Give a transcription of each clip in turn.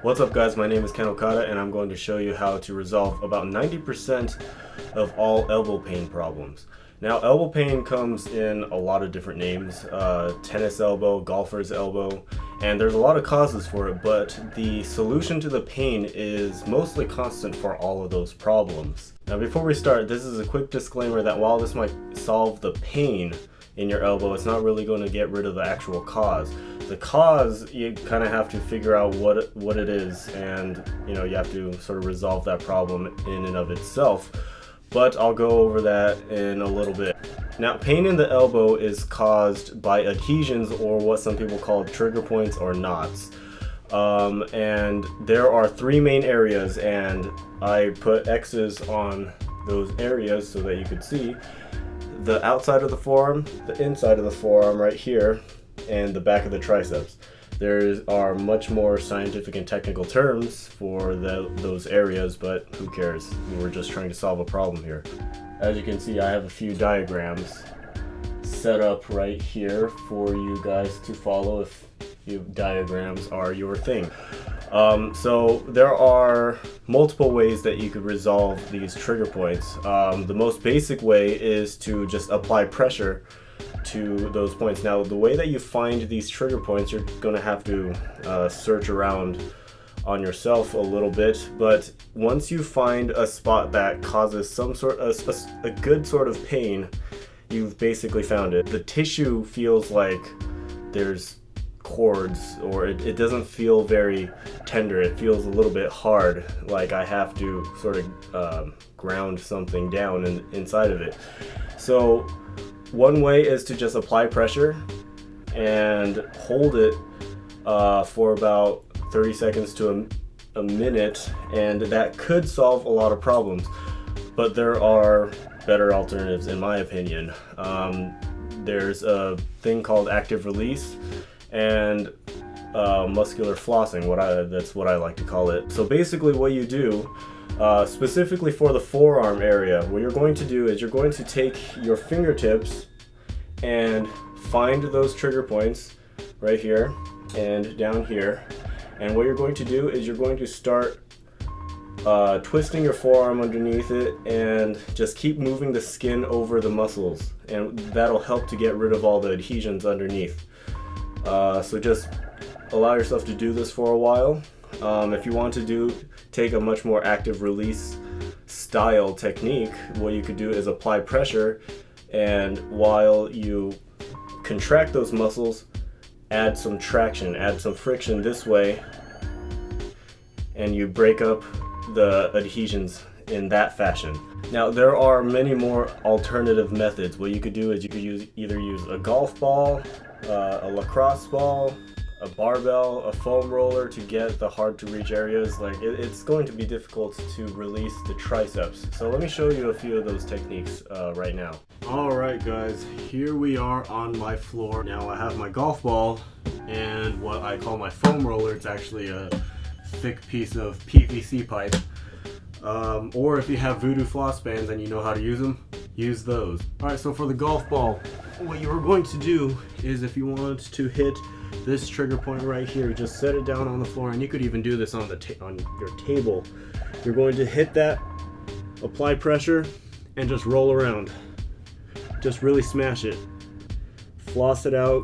What's up guys, my name is Ken Okada and I'm going to show you how to resolve about 90% of all elbow pain problems. Now elbow pain comes in a lot of different names, tennis elbow, golfer's elbow, and there's a lot of causes for it, but the solution to the pain is mostly constant for all of those problems. Now before we start, this is a quick disclaimer that while this might solve the pain in your elbow, it's not really going to get rid of the actual cause. The cause, you kind of have to figure out what it is, and you have to sort of resolve that problem in and of itself. But I'll go over that in a little bit. Now, pain in the elbow is caused by adhesions, or what some people call trigger points or knots. And there are three main areas, and I put X's on those areas so that you could see. The outside of the forearm, the inside of the forearm right here, and the back of the triceps. There are much more scientific and technical terms for those areas, but who cares? We're just trying to solve a problem here. As you can see, I have a few diagrams set up right here for you guys to follow if diagrams are your thing. So there are multiple ways that you could resolve these trigger points. The most basic way is to just apply pressure to those points. Now, the way that you find these trigger points, you're going to have to search around on yourself a little bit, but once you find a spot that causes some sort of a good sort of pain, you've basically found it. The tissue feels like there's cords, or it doesn't feel very tender. It feels a little bit hard, like I have to sort of ground something down inside of it. So one way is to just apply pressure and hold it for about 30 seconds to a minute, and that could solve a lot of problems. But there are better alternatives in my opinion. There's a thing called active release and muscular flossing, that's what I like to call it. So basically what you do, specifically for the forearm area, what you're going to do is you're going to take your fingertips and find those trigger points right here and down here, and what you're going to do is you're going to start twisting your forearm underneath it and just keep moving the skin over the muscles, and that'll help to get rid of all the adhesions underneath. So just allow yourself to do this for a while. If you want to take a much more active release style technique, what you could do is apply pressure, and while you contract those muscles, add some traction, add some friction this way, and you break up the adhesions in that fashion. Now there are many more alternative methods. What you could do is you could either use a golf ball, a lacrosse ball, a barbell, a foam roller to get the hard to reach areas. Like it's going to be difficult to release the triceps. So let me show you a few of those techniques right now. Alright guys, here we are on my floor. Now I have my golf ball and what I call my foam roller. It's actually a thick piece of PVC pipe. Or if you have voodoo floss bands and you know how to use them, use those. Alright, so for the golf ball, what you are going to do is, if you want to hit this trigger point right here, just set it down on the floor, and you could even do this on your table. You're going to hit that, apply pressure, and just roll around. Just really smash it. Floss it out,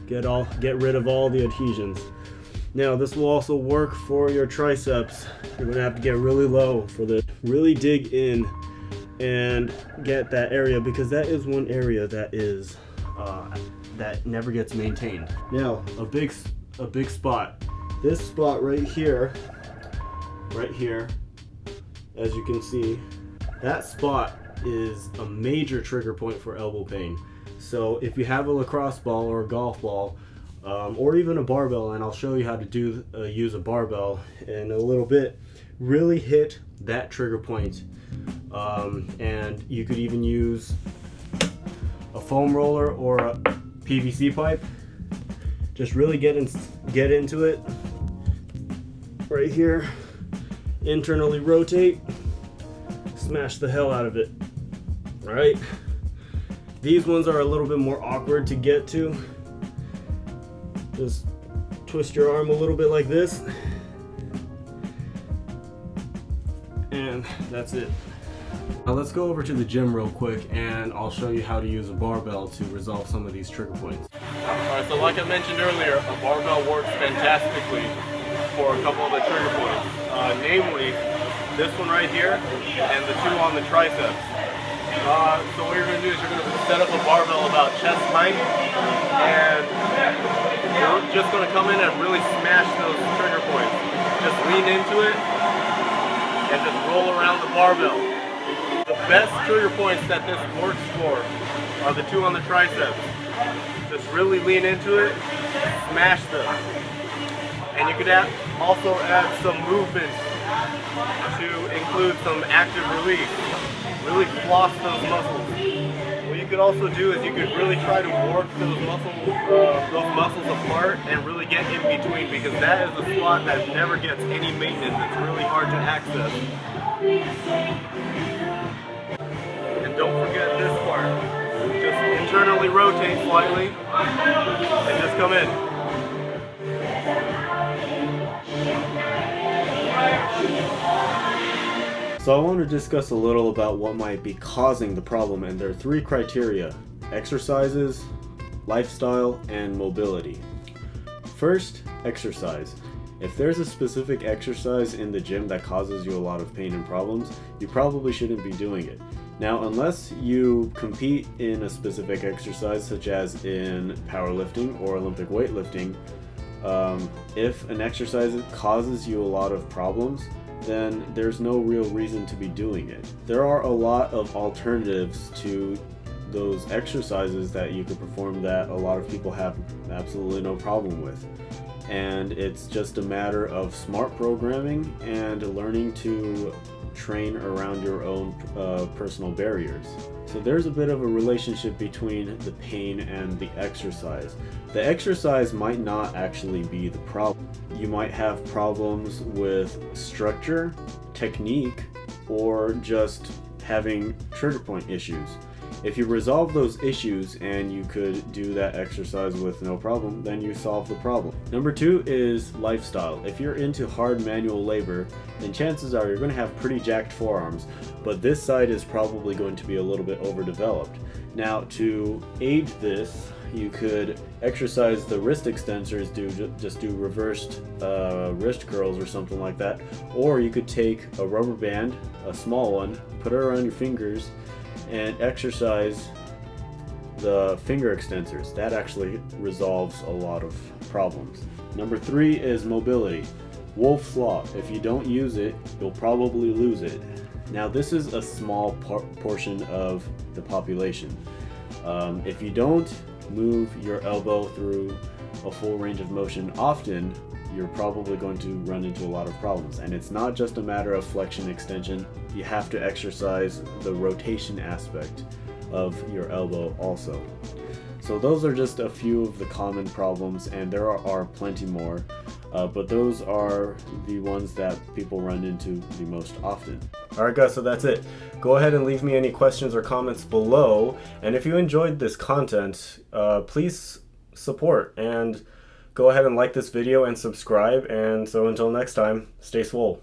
get rid of all the adhesions. Now this will also work for your triceps. You're going to have to get really low for this. Really dig in and get that area, because that is one area that is that never gets maintained. Now a big spot. This spot right here, as you can see, that spot is a major trigger point for elbow pain. So if you have a lacrosse ball or a golf ball, or even a barbell, and I'll show you how to use a barbell in a little bit, really hit that trigger point. And you could even use a foam roller or a PVC pipe. Just really get into it right here, internally rotate, smash the hell out of it. All right, these ones are a little bit more awkward to get to. Just twist your arm a little bit like this and that's it. Now let's go over to the gym real quick and I'll show you how to use a barbell to resolve some of these trigger points. Alright, so like I mentioned earlier, a barbell works fantastically for a couple of the trigger points. Namely, this one right here and the two on the triceps. So what you're going to do is you're going to set up a barbell about chest height and you're just going to come in and really smash those trigger points. Just lean into it and just roll around the barbell. The best trigger points that this works for are the two on the triceps. Just really lean into it, smash them. And you could also add some movement to include some active release. Really floss those muscles. What you could also do is you could really try to work those muscles apart and really get in between, because that is a spot that never gets any maintenance. It's really hard to access. And don't forget this part. Just internally rotate slightly and just come in. So I want to discuss a little about what might be causing the problem, and there are three criteria: exercises, lifestyle, and mobility. First, exercise. If there's a specific exercise in the gym that causes you a lot of pain and problems, you probably shouldn't be doing it. Now, unless you compete in a specific exercise, such as in powerlifting or Olympic weightlifting, if an exercise causes you a lot of problems, then there's no real reason to be doing it. There are a lot of alternatives to those exercises that you could perform that a lot of people have absolutely no problem with. And it's just a matter of smart programming and learning to train around your own personal barriers. So there's a bit of a relationship between the pain and the exercise. The exercise might not actually be the problem. You might have problems with structure, technique, or just having trigger point issues. If you resolve those issues and you could do that exercise with no problem, then you solve the problem. Number two is lifestyle. If you're into hard manual labor, then chances are you're going to have pretty jacked forearms, but this side is probably going to be a little bit overdeveloped. Now, to aid this, you could exercise the wrist extensors, just do reversed wrist curls or something like that, or you could take a rubber band, a small one, put it around your fingers, and exercise the finger extensors. That actually resolves a lot of problems. Number three is mobility. Wolf's Law. If you don't use it, you'll probably lose it. Now, this is a small portion of the population. If you don't move your elbow through a full range of motion often, you're probably going to run into a lot of problems. And it's not just a matter of flexion extension. You have to exercise the rotation aspect of your elbow also. So those are just a few of the common problems, and there are plenty more, but those are the ones that people run into the most often. Alright guys, so that's it. Go ahead and leave me any questions or comments below, and if you enjoyed this content, please support and go ahead and like this video and subscribe, and so until next time, stay swole.